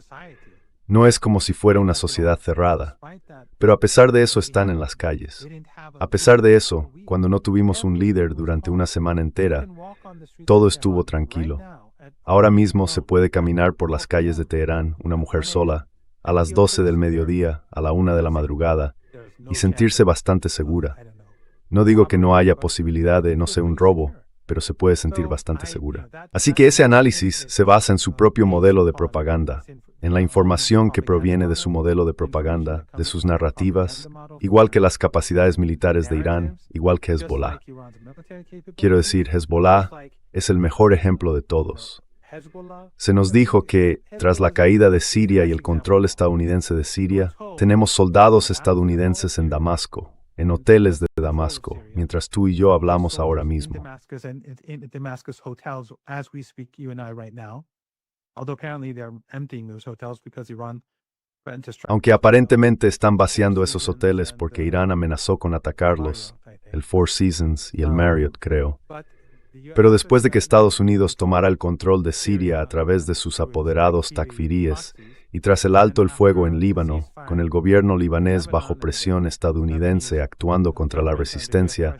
No es como si fuera una sociedad cerrada, pero a pesar de eso están en las calles. A pesar de eso, cuando no tuvimos un líder durante una semana entera, todo estuvo tranquilo. Ahora mismo se puede caminar por las calles de Teherán, una mujer sola, a las 12 del mediodía, a la 1 de la madrugada, y sentirse bastante segura. No digo que no haya posibilidad de, no sé, un robo, pero se puede sentir bastante segura. Así que ese análisis se basa en su propio modelo de propaganda, en la información que proviene de su modelo de propaganda, de sus narrativas, igual que las capacidades militares de Irán, igual que Hezbollah. Quiero decir, Hezbollah es el mejor ejemplo de todos. Se nos dijo que, tras la caída de Siria y el control estadounidense de Siria, tenemos soldados estadounidenses en Damasco, en hoteles de Damasco, mientras tú y yo hablamos ahora mismo. Aunque aparentemente están vaciando esos hoteles porque Irán amenazó con atacarlos, el Four Seasons y el Marriott, creo. Pero después de que Estados Unidos tomara el control de Siria a través de sus apoderados takfiríes, y tras el alto el fuego en Líbano, con el gobierno libanés bajo presión estadounidense actuando contra la resistencia,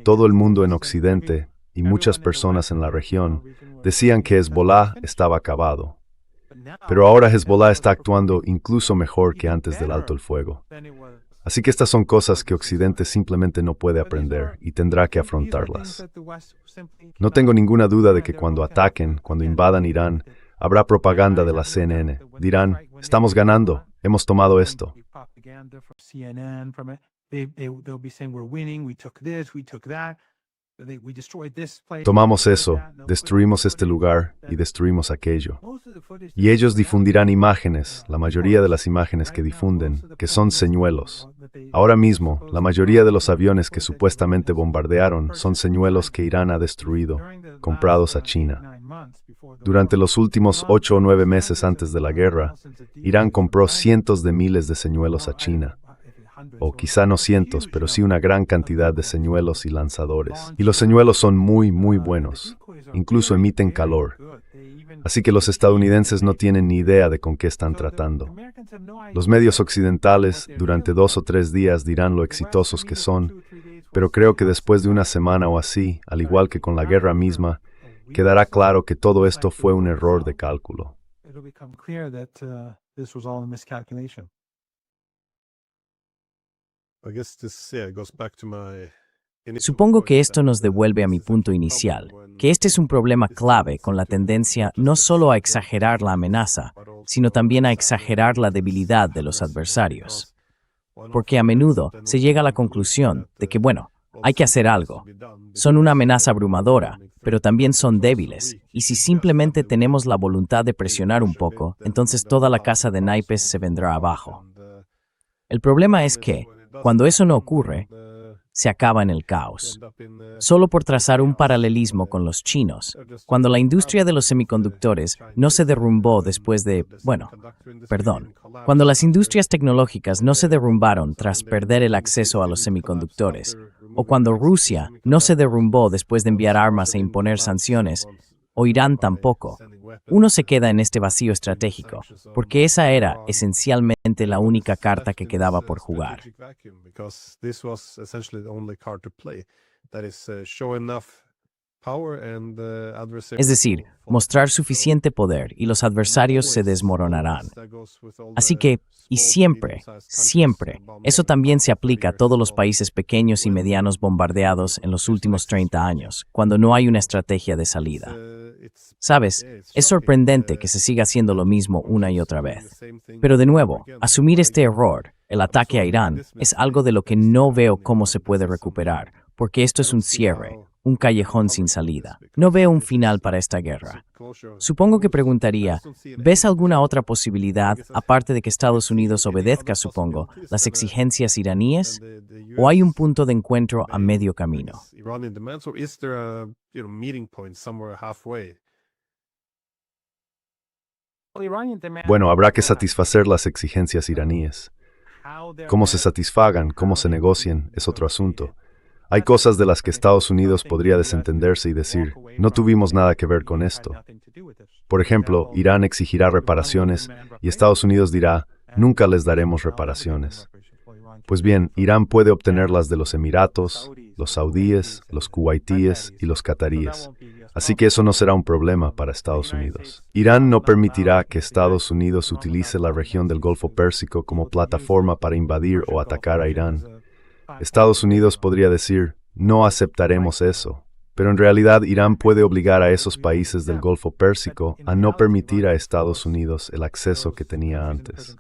todo el mundo en Occidente, y muchas personas en la región, decían que Hezbollah estaba acabado. Pero ahora Hezbollah está actuando incluso mejor que antes del alto el fuego. Así que estas son cosas que Occidente simplemente no puede aprender y tendrá que afrontarlas. No tengo ninguna duda de que cuando ataquen, cuando invadan Irán, habrá propaganda de la CNN. Dirán, estamos ganando, hemos tomado esto. Tomamos eso, destruimos este lugar y destruimos aquello. Y ellos difundirán imágenes, la mayoría de las imágenes que difunden, que son señuelos. Ahora mismo, la mayoría de los aviones que supuestamente bombardearon son señuelos que Irán ha destruido, comprados a China. Durante los últimos 8 o 9 meses antes de la guerra, Irán compró cientos de miles de señuelos a China. O quizá no cientos, pero sí una gran cantidad de señuelos y lanzadores. Y los señuelos son muy, muy buenos. Incluso emiten calor. Así que los estadounidenses no tienen ni idea de con qué están tratando. Los medios occidentales, durante 2 o 3 días, dirán lo exitosos que son, pero creo que después de una semana o así, al igual que con la guerra misma, quedará claro que todo esto fue un error de cálculo. Supongo que esto nos devuelve a mi punto inicial, que este es un problema clave con la tendencia no solo a exagerar la amenaza, sino también a exagerar la debilidad de los adversarios. Porque a menudo se llega a la conclusión de que, bueno, hay que hacer algo. Son una amenaza abrumadora, pero también son débiles, y si simplemente tenemos la voluntad de presionar un poco, entonces toda la casa de naipes se vendrá abajo. El problema es que, cuando eso no ocurre, se acaba en el caos. Solo por trazar un paralelismo con los chinos, cuando la industria de los semiconductores no se derrumbó después de, cuando las industrias tecnológicas no se derrumbaron tras perder el acceso a los semiconductores, o cuando Rusia no se derrumbó después de enviar armas e imponer sanciones, o Irán tampoco, uno se queda en este vacío estratégico, porque esa era esencialmente la única carta que quedaba por jugar. Es decir, mostrar suficiente poder y los adversarios se desmoronarán. Así que, y siempre, eso también se aplica a todos los países pequeños y medianos bombardeados en los últimos 30 años, cuando no hay una estrategia de salida. Sabes, es sorprendente que se siga haciendo lo mismo una y otra vez. Pero de nuevo, asumir este error, el ataque a Irán, es algo de lo que no veo cómo se puede recuperar, porque esto es un cierre, un callejón sin salida. No veo un final para esta guerra. Supongo que preguntaría, ¿ves alguna otra posibilidad, aparte de que Estados Unidos obedezca, supongo, las exigencias iraníes? ¿O hay un punto de encuentro a medio camino? Bueno, habrá que satisfacer las exigencias iraníes. Cómo se satisfagan, cómo se negocien, es otro asunto. Hay cosas de las que Estados Unidos podría desentenderse y decir, no tuvimos nada que ver con esto. Por ejemplo, Irán exigirá reparaciones y Estados Unidos dirá, nunca les daremos reparaciones. Pues bien, Irán puede obtenerlas de los Emiratos, los saudíes, los kuwaitíes y los cataríes. Así que eso no será un problema para Estados Unidos. Irán no permitirá que Estados Unidos utilice la región del Golfo Pérsico como plataforma para invadir o atacar a Irán. Estados Unidos podría decir, no aceptaremos eso, pero en realidad Irán puede obligar a esos países del Golfo Pérsico a no permitir a Estados Unidos el acceso que tenía antes.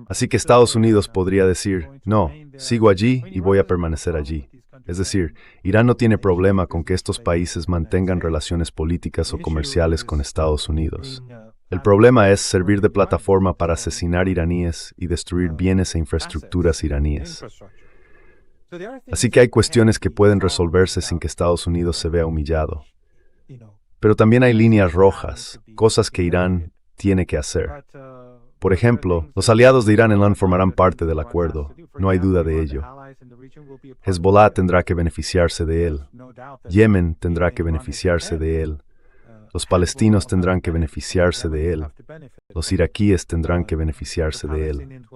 Así que Estados Unidos podría decir, no, sigo allí y voy a permanecer allí. Es decir, Irán no tiene problema con que estos países mantengan relaciones políticas o comerciales con Estados Unidos. El problema es servir de plataforma para asesinar iraníes y destruir bienes e infraestructuras iraníes. Así que hay cuestiones que pueden resolverse sin que Estados Unidos se vea humillado. Pero también hay líneas rojas, cosas que Irán tiene que hacer. Por ejemplo, los aliados de Irán en LAN formarán parte del acuerdo, no hay duda de ello. Hezbollah tendrá que beneficiarse de él. Yemen tendrá que beneficiarse de él. Los palestinos tendrán que beneficiarse de él. Los iraquíes tendrán que beneficiarse de él.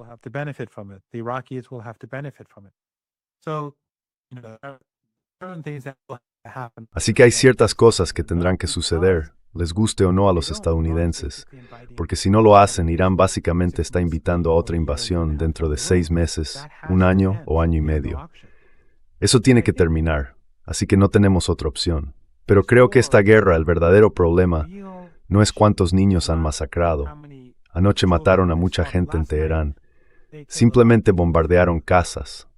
Así que hay ciertas cosas que tendrán que suceder, les guste o no a los estadounidenses, porque si no lo hacen, Irán básicamente está invitando a otra invasión dentro de 6 meses, 1 año o año y medio. Eso tiene que terminar, así que no tenemos otra opción. Pero creo que esta guerra, el verdadero problema, no es cuántos niños han masacrado. Anoche mataron a mucha gente en Teherán. Simplemente bombardearon casas.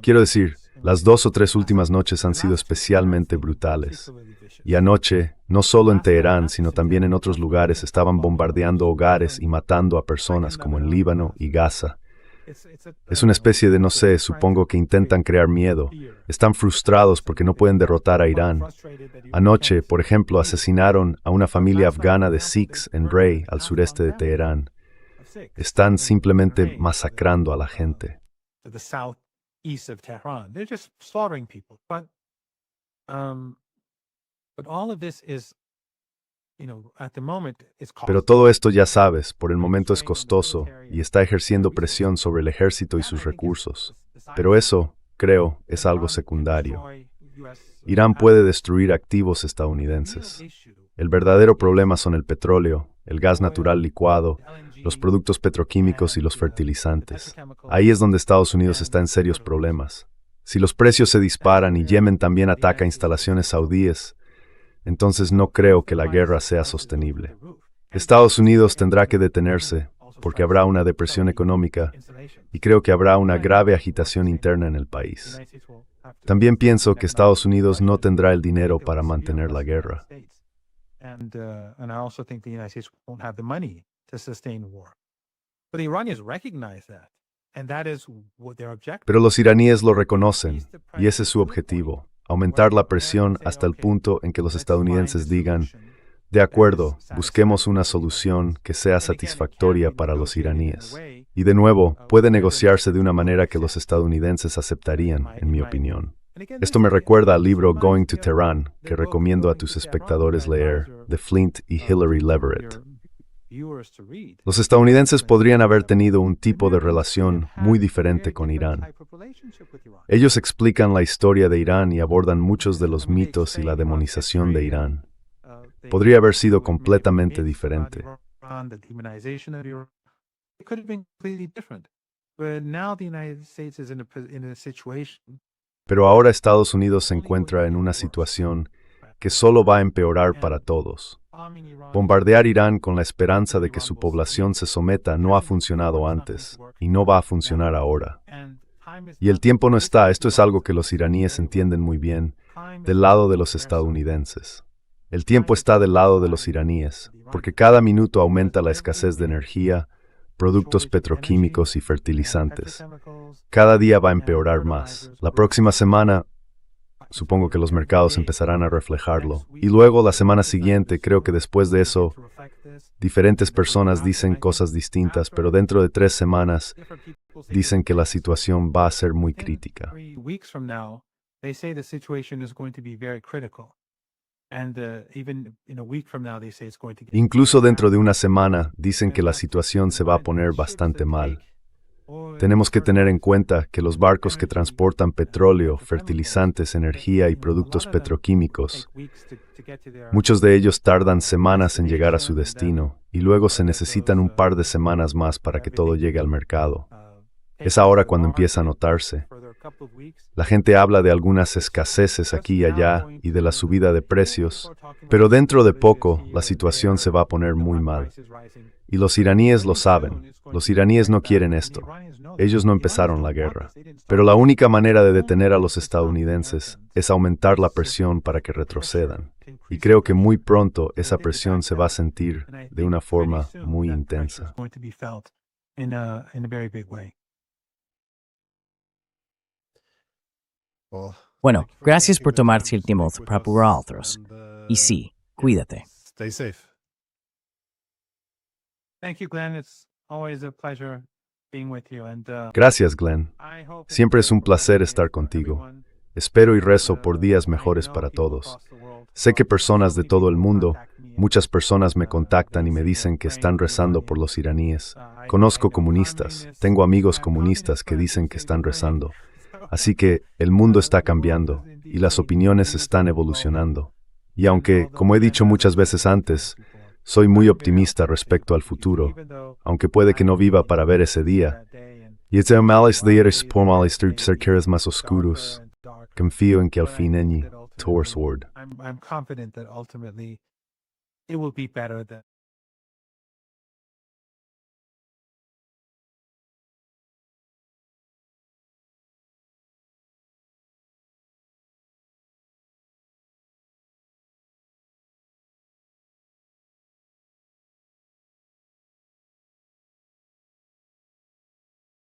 Quiero decir, las 2 o 3 últimas noches han sido especialmente brutales. Y anoche, no solo en Teherán, sino también en otros lugares, estaban bombardeando hogares y matando a personas como en Líbano y Gaza. Es una especie de, no sé, supongo que intentan crear miedo. Están frustrados porque no pueden derrotar a Irán. Anoche, por ejemplo, asesinaron a una familia afgana de Sikhs en Ray, al sureste de Teherán. Están simplemente masacrando a la gente. Pero todo esto, ya sabes, por el momento es costoso y está ejerciendo presión sobre el ejército y sus recursos. Pero eso, creo, es algo secundario. Irán puede destruir activos estadounidenses. El verdadero problema son el petróleo, el gas natural licuado, los productos petroquímicos y los fertilizantes. Ahí es donde Estados Unidos está en serios problemas. Si los precios se disparan y Yemen también ataca instalaciones saudíes, entonces no creo que la guerra sea sostenible. Estados Unidos tendrá que detenerse, porque habrá una depresión económica, y creo que habrá una grave agitación interna en el país. También pienso que Estados Unidos no tendrá el dinero para mantener la guerra. Pero los iraníes lo reconocen, y ese es su objetivo. Aumentar la presión hasta el punto en que los estadounidenses digan, de acuerdo, busquemos una solución que sea satisfactoria para los iraníes. Y de nuevo, puede negociarse de una manera que los estadounidenses aceptarían, en mi opinión. Esto me recuerda al libro Going to Tehran, que recomiendo a tus espectadores leer, de Flint y Hillary Leverett. viewers to read. Los estadounidenses podrían haber tenido un tipo de relación muy diferente con Irán. Ellos explican la historia de Irán y abordan muchos de los mitos y la demonización de Irán. Podría haber sido completamente diferente. Pero ahora Estados Unidos se encuentra en una situación que solo va a empeorar para todos. Bombardear Irán con la esperanza de que su población se someta no ha funcionado antes y no va a funcionar ahora. Y el tiempo no está, esto es algo que los iraníes entienden muy bien, del lado de los estadounidenses. El tiempo está del lado de los iraníes, porque cada minuto aumenta la escasez de energía, productos petroquímicos y fertilizantes. Cada día va a empeorar más. La próxima semana, supongo que los mercados empezarán a reflejarlo. Y luego, la semana siguiente, creo que después de eso, diferentes personas dicen cosas distintas, pero dentro de 3 semanas dicen que la situación va a ser muy crítica. Incluso dentro de una semana dicen que la situación se va a poner bastante mal. Tenemos que tener en cuenta que los barcos que transportan petróleo, fertilizantes, energía y productos petroquímicos, muchos de ellos tardan semanas en llegar a su destino y luego se necesitan un par de semanas más para que todo llegue al mercado. Es ahora cuando empieza a notarse. La gente habla de algunas escaseces aquí y allá y de la subida de precios, pero dentro de poco la situación se va a poner muy mal. Y los iraníes lo saben. Los iraníes no quieren esto. Ellos no empezaron la guerra. Pero la única manera de detener a los estadounidenses es aumentar la presión para que retrocedan. Y creo que muy pronto esa presión se va a sentir de una forma muy intensa. Bueno, gracias por tomarse el tiempo para apurar a otros. Y sí, cuídate. Stay safe. Thank you, Glenn. It's always a pleasure being with you. Gracias, Glenn. Siempre es un placer estar contigo. Espero y rezo por días mejores para todos. Sé que personas de todo el mundo, muchas personas me contactan y me dicen que están rezando por los iraníes. Conozco comunistas, tengo amigos comunistas que dicen que están rezando. Así que el mundo está cambiando y las opiniones están evolucionando. Y aunque, como he dicho muchas veces antes, soy muy optimista respecto al futuro, aunque puede que no viva para ver ese día. Y es males días por males cerqueras más oscuros. Confío en que al fin todo sword. I'm confident that ultimately it will be better than